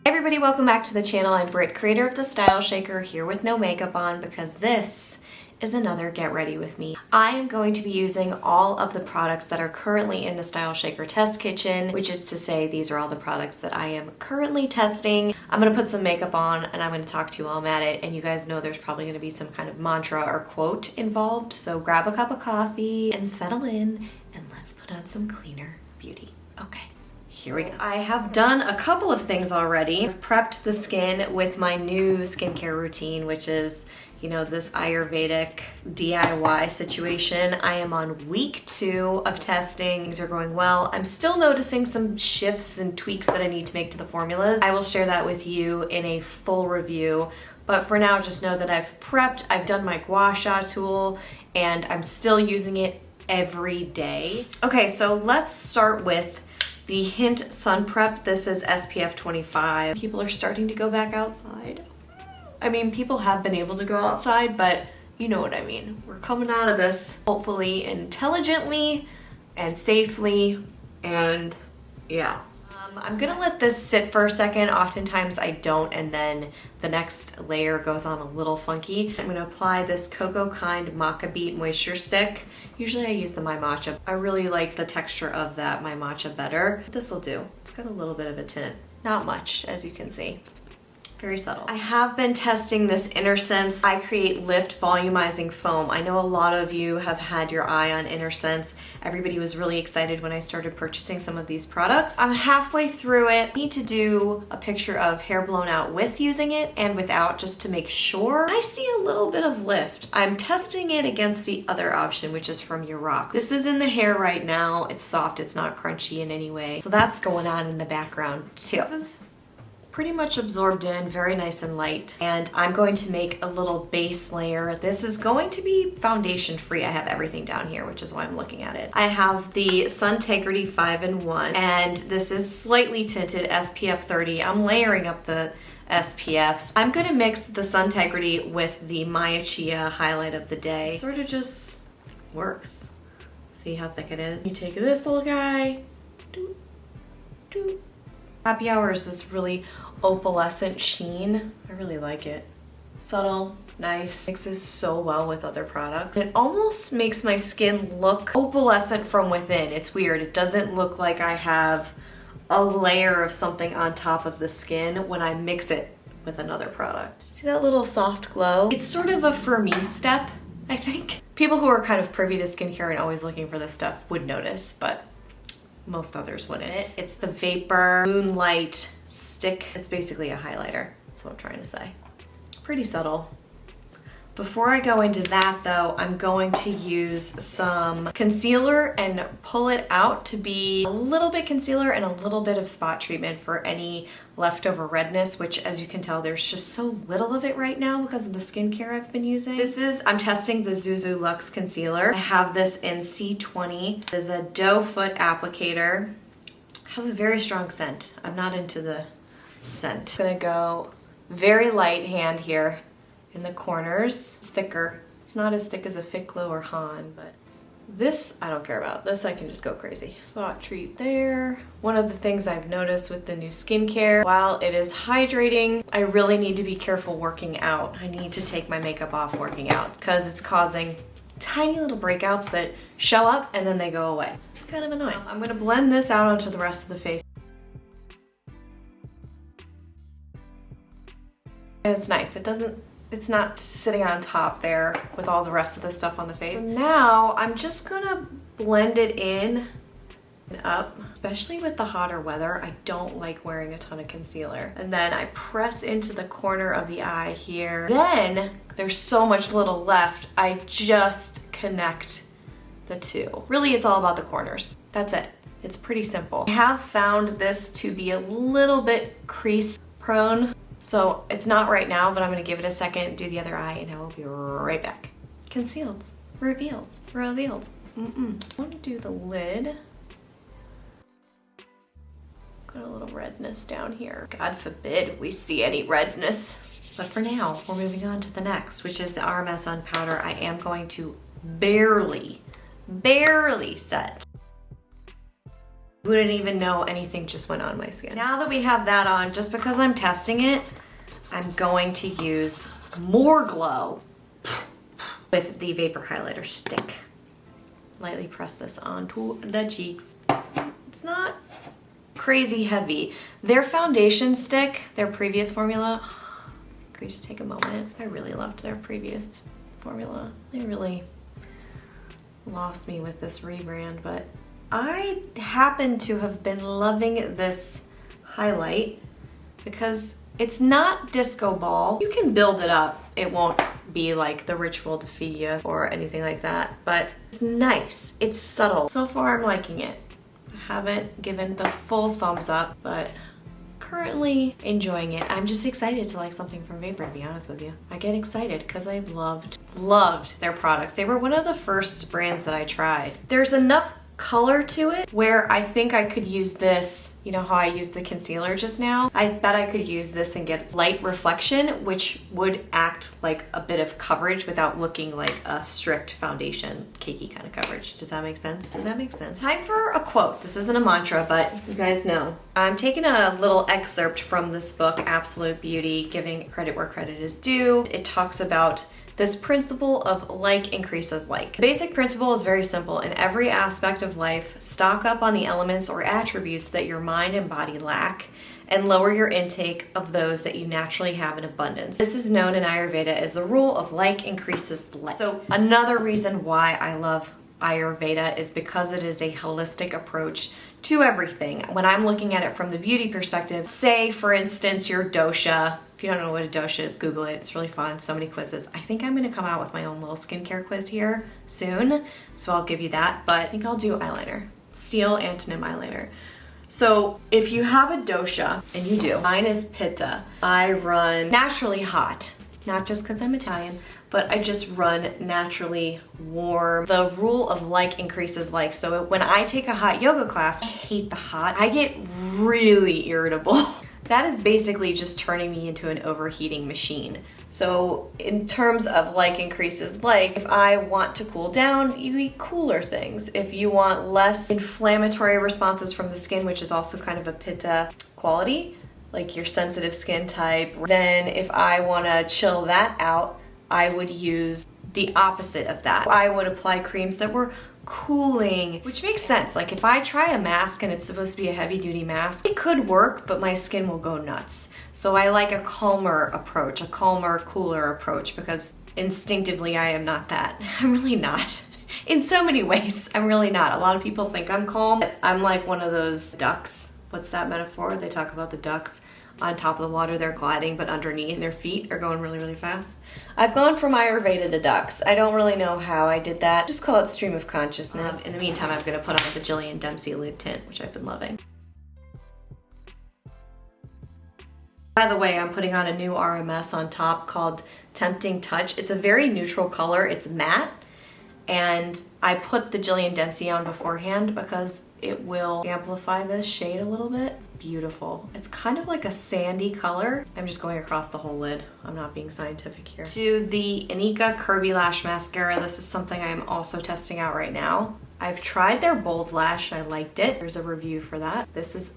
Hey everybody, welcome back to the channel. I'm Britt, creator of the StyleShaker, here with no makeup on because this is another get ready with me. I am going to be using all of the products that are currently in the StyleShaker test kitchen, which is to say these are all the products that I am currently testing. I'm gonna put some makeup on and I'm gonna talk to you while I'm at it, and you guys know there's probably gonna be some kind of mantra or quote involved, so grab a cup of coffee and settle in and let's put on some cleaner beauty. Okay. Here we go. I have done a couple of things already. I've prepped the skin with my new skincare routine, which is, you know, this Ayurvedic DIY situation. I am on week 2 of testing. Things are going well. I'm still noticing some shifts and tweaks that I need to make to the formulas. I will share that with you in a full review. But for now, just know that I've prepped, I've done my gua sha tool, and I'm still using it every day. Okay, so let's start with the Hint Sun Prep. This is SPF 25. People are starting to go back outside. I mean, people have been able to go outside, but you know what I mean. We're coming out of this hopefully intelligently and safely, and yeah. I'm gonna let this sit for a second. Oftentimes I don't, and then the next layer goes on a little funky. I'm gonna apply this Cocoa Kind Maca Beat Moisture Stick. Usually I use the My Matcha. I really like the texture of that My Matcha better. This'll do. It's got a little bit of a tint. Not much, as you can see. Very subtle. I have been testing this InnerSense I Create Lift Volumizing Foam. I know a lot of you have had your eye on InnerSense. Everybody was really excited when I started purchasing some of these products. I'm halfway through it. I need to do a picture of hair blown out with using it and without, just to make sure. I see a little bit of lift. I'm testing it against the other option, which is from Rock. This is in the hair right now. It's soft, it's not crunchy in any way. So that's going on in the background too. This is pretty much absorbed in, very nice and light. And I'm going to make a little base layer. This is going to be foundation free. I have everything down here, which is why I'm looking at it. I have the Suntegrity 5-in-1, and this is slightly tinted SPF 30. I'm layering up the SPFs. I'm gonna mix the Suntegrity with the Maya Chia highlight of the day. It sort of just works. See how thick it is? You take this little guy, doop, doop. Happy Hour is this really opalescent sheen. I really like it. Subtle, nice, mixes so well with other products. It almost makes my skin look opalescent from within. It's weird. It doesn't look like I have a layer of something on top of the skin when I mix it with another product. See that little soft glow? It's sort of a for me step, I think. People who are kind of privy to skincare and always looking for this stuff would notice, but most others wouldn't. It's the Vapor Moonlight Stick. It's basically a highlighter. That's what I'm trying to say. Pretty subtle. Before I go into that though, I'm going to use some concealer and pull it out to be a little bit concealer and a little bit of spot treatment for any leftover redness, which as you can tell, there's just so little of it right now because of the skincare I've been using. I'm testing the Zuzu Lux Concealer. I have this in C20. It is a doe foot applicator. It has a very strong scent. I'm not into the scent. I'm gonna go very light hand here in the corners. It's thicker. It's not as thick as a Fit Glow or Han, but this I don't care about. This I can just go crazy. Spot treat there. One of the things I've noticed with the new skincare, while it is hydrating, I really need to be careful working out. I need to take my makeup off working out because it's causing tiny little breakouts that show up and then they go away. It's kind of annoying. I'm gonna blend this out onto the rest of the face. And it's nice. It's not sitting on top there with all the rest of the stuff on the face. So now I'm just gonna blend it in and up. Especially with the hotter weather, I don't like wearing a ton of concealer. And then I press into the corner of the eye here. Then there's so much little left, I just connect the two. Really, it's all about the corners. That's it. It's pretty simple. I have found this to be a little bit crease prone. So it's not right now, but I'm gonna give it a second, do the other eye, and I will be right back. Concealed, revealed, revealed. I want to do the lid. Got a little redness down here. God forbid we see any redness. But for now, we're moving on to the next, which is the RMS on powder. I am going to barely set Wouldn't even know anything just went on my skin. Now that we have that on, just because I'm testing it, I'm going to use more glow with the Vapor Highlighter Stick. Lightly press this onto the cheeks. It's not crazy heavy. Their foundation stick, their previous formula, can we just take a moment? I really loved their previous formula. They really lost me with this rebrand, but I happen to have been loving this highlight because it's not disco ball. You can build it up. It won't be like the Ritual to Fia or anything like that, but it's nice. It's subtle. So far, I'm liking it. I haven't given the full thumbs up, but currently enjoying it. I'm just excited to like something from Vapor, to be honest with you. I get excited because I loved their products. They were one of the first brands that I tried. There's enough color to it where I think I could use this, you know how I used the concealer just now? I bet I could use this and get light reflection, which would act like a bit of coverage without looking like a strict foundation, cakey kind of coverage. Does that make sense? Does that make sense? Time for a quote. This isn't a mantra, but you guys know. I'm taking a little excerpt from this book, Absolute Beauty, giving credit where credit is due. It talks about this principle of like increases like. The basic principle is very simple. In every aspect of life, stock up on the elements or attributes that your mind and body lack and lower your intake of those that you naturally have in abundance. This is known in Ayurveda as the rule of like increases like. So another reason why I love Ayurveda is because it is a holistic approach to everything. When I'm looking at it from the beauty perspective, say for instance your dosha. If you don't know what a dosha is, Google it. It's really fun. So many quizzes. I think I'm going to come out with my own little skincare quiz here soon, so I'll give you that. But I think I'll do eyeliner, steel antonym eyeliner. So if you have a dosha, and you do, mine is Pitta. I run naturally hot, not just because I'm Italian, but I just run naturally warm. The rule of like increases like. So when I take a hot yoga class, I hate the hot. I get really irritable. That is basically just turning me into an overheating machine. So in terms of like increases like, if I want to cool down, you eat cooler things. If you want less inflammatory responses from the skin, which is also kind of a Pitta quality, like your sensitive skin type, then if I want to chill that out, I would use the opposite of that. I would apply creams that were cooling, which makes sense. Like if I try a mask and it's supposed to be a heavy duty mask, it could work, but my skin will go nuts. So I like a calmer approach, a calmer, cooler approach, because instinctively I am not that. I'm really not. In so many ways, I'm really not. A lot of people think I'm calm, but I'm like one of those ducks. What's that metaphor? They talk about the ducks on top of the water, they're gliding, but underneath their feet are going really, really fast. I've gone from Ayurveda to ducks. I don't really know how I did that. Just call it stream of consciousness. In the meantime, I'm gonna put on the Jillian Dempsey lid tint, which I've been loving. By the way, I'm putting on a new RMS on top called Tempting Touch. It's a very neutral color, it's matte. And I put the Jillian Dempsey on beforehand because it will amplify this shade a little bit. It's beautiful. It's kind of like a sandy color. I'm just going across the whole lid. I'm not being scientific here. To the Anika Curvy Lash Mascara. This is something I'm also testing out right now. I've tried their Bold Lash. I liked it. There's a review for that. This is,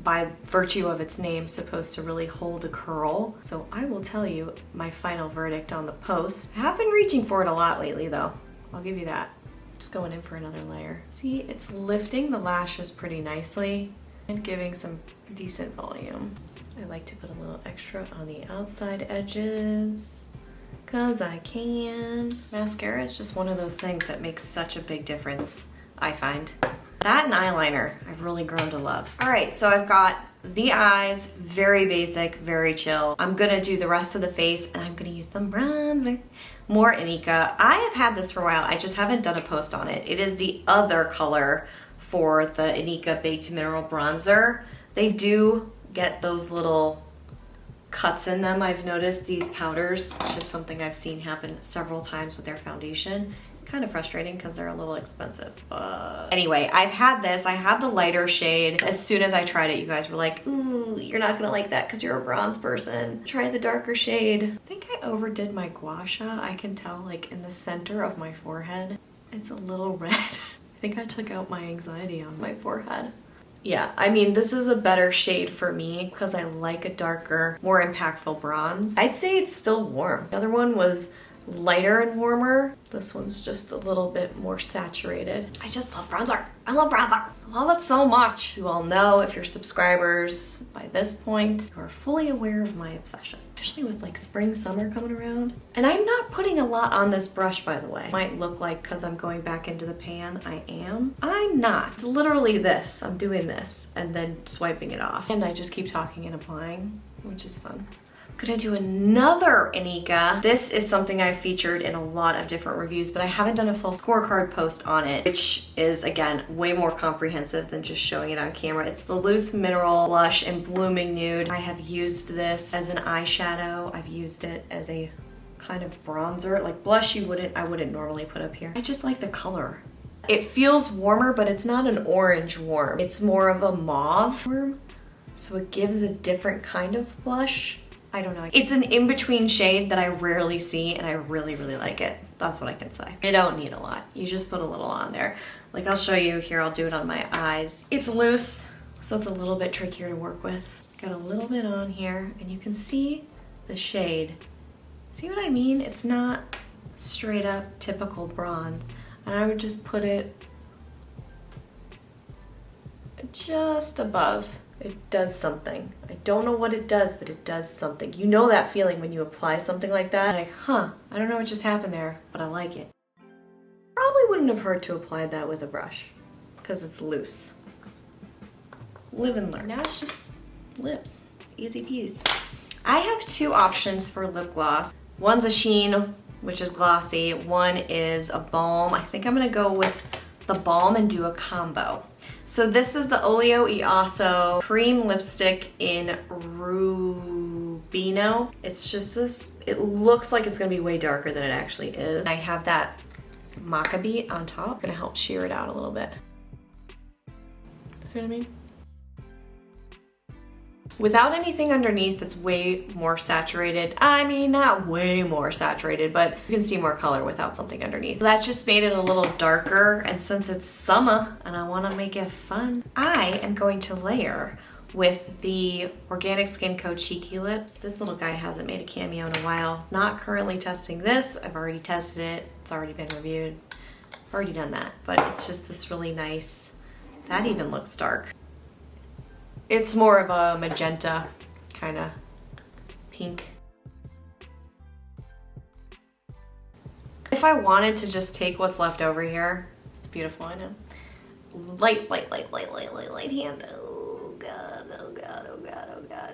by virtue of its name, supposed to really hold a curl. So I will tell you my final verdict on the post. I have been reaching for it a lot lately though. I'll give you that. Just going in for another layer. See, it's lifting the lashes pretty nicely and giving some decent volume. I like to put a little extra on the outside edges because I can. Mascara is just one of those things that makes such a big difference, I find. That and eyeliner, I've really grown to love. All right, so I've got the eyes, very basic, very chill. I'm gonna do the rest of the face and I'm gonna use some bronzer. More Anika. I have had this for a while. I just haven't done a post on it. It is the other color for the Anika Baked Mineral Bronzer. They do get those little cuts in them. I've noticed these powders. It's just something I've seen happen several times with their foundation. Kind of frustrating because they're a little expensive, but anyway, I've had this. I had the lighter shade. As soon as I tried it, you guys were like, ooh, you're not gonna like that because you're a bronze person. Try the darker shade. I think I overdid my gua sha. I can tell like in the center of my forehead, it's a little red. think I took out my anxiety on my forehead. Yeah, I mean, this is a better shade for me because I like a darker, more impactful bronze. I'd say it's still warm. The other one was lighter and warmer. This one's just a little bit more saturated. I just love bronzer. I love bronzer. I love it so much. You all know, if you're subscribers by this point, you are fully aware of my obsession. Especially with like spring, summer coming around. And I'm not putting a lot on this brush, by the way. Might look like because I'm going back into the pan, I am. I'm not. It's literally this. I'm doing this and then swiping it off. And I just keep talking and applying, which is fun. Gonna do another Anika. This is something I've featured in a lot of different reviews, but I haven't done a full scorecard post on it, which is, again, way more comprehensive than just showing it on camera. It's the Loose Mineral Blush in Blooming Nude. I have used this as an eyeshadow. I've used it as a kind of bronzer. Like blush I wouldn't normally put up here. I just like the color. It feels warmer, but it's not an orange warm. It's more of a mauve warm, so it gives a different kind of blush. I don't know. It's an in-between shade that I rarely see and I really, really like it. That's what I can say. You don't need a lot. You just put a little on there. Like I'll show you here, I'll do it on my eyes. It's loose, so it's a little bit trickier to work with. Got a little bit on here and you can see the shade. See what I mean? It's not straight up typical bronze. And I would just put it just above. It does something. I don't know what it does, but it does something. You know that feeling when you apply something like that? Like, huh, I don't know what just happened there, but I like it. Probably wouldn't have hurt to apply that with a brush because it's loose. Live and learn. Now it's just lips. Easy peasy. I have two options for lip gloss. One's a sheen, which is glossy. One is a balm. I think I'm gonna go with the balm and do a combo. So this is the Oleo y Oso cream lipstick in Rubino. It's just this, it looks like it's gonna be way darker than it actually is. I have that maca beat on top. It's gonna help sheer it out a little bit. See what I mean? Without anything underneath that's way more saturated. I mean, not way more saturated, but you can see more color without something underneath. That just made it a little darker, and since it's summer and I wanna make it fun, I am going to layer with the Organic Skin Co. Cheeky Lips. This little guy hasn't made a cameo in a while. Not currently testing this. I've already tested it. It's already been reviewed. I've already done that, but it's just this really nice, that even looks dark. It's more of a magenta, kind of pink. If I wanted to just take what's left over here, it's beautiful, I know. Light hand. Oh God, oh God, oh God, oh God.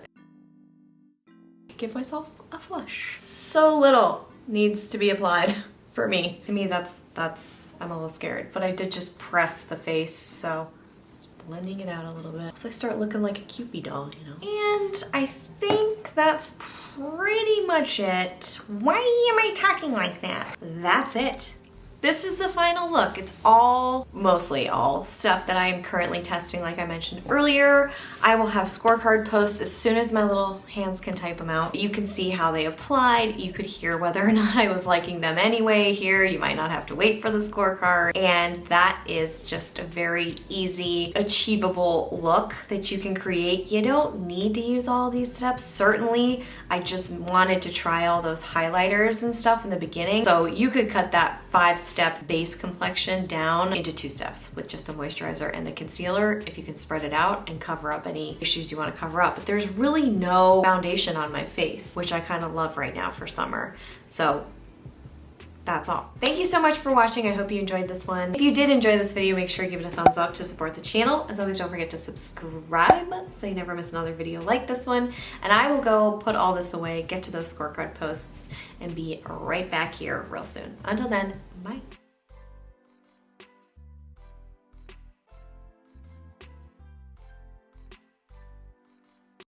Give myself a flush. So little needs to be applied for me. To me, that's I'm a little scared, but I did just press the face, so. Blending it out a little bit. So I start looking like a Cupid doll, you know? And I think that's pretty much it. Why am I talking like that? That's it. This is the final look. It's all, mostly all, stuff that I am currently testing like I mentioned earlier. I will have scorecard posts as soon as my little hands can type them out. You can see how they applied. You could hear whether or not I was liking them anyway. Here, you might not have to wait for the scorecard. And that is just a very easy, achievable look that you can create. You don't need to use all these steps. Certainly, I just wanted to try all those highlighters and stuff in the beginning. So you could cut that 5-step base complexion down into 2 steps with just a moisturizer and the concealer if you can spread it out and cover up any issues you want to cover up. But there's really no foundation on my face, which I kind of love right now for summer. So that's all. Thank you so much for watching. I hope you enjoyed this one. If you did enjoy this video, make sure you give it a thumbs up to support the channel. As always, don't forget to subscribe so you never miss another video like this one. And I will go put all this away, get to those scorecard posts, and be right back here real soon. Until then, bye.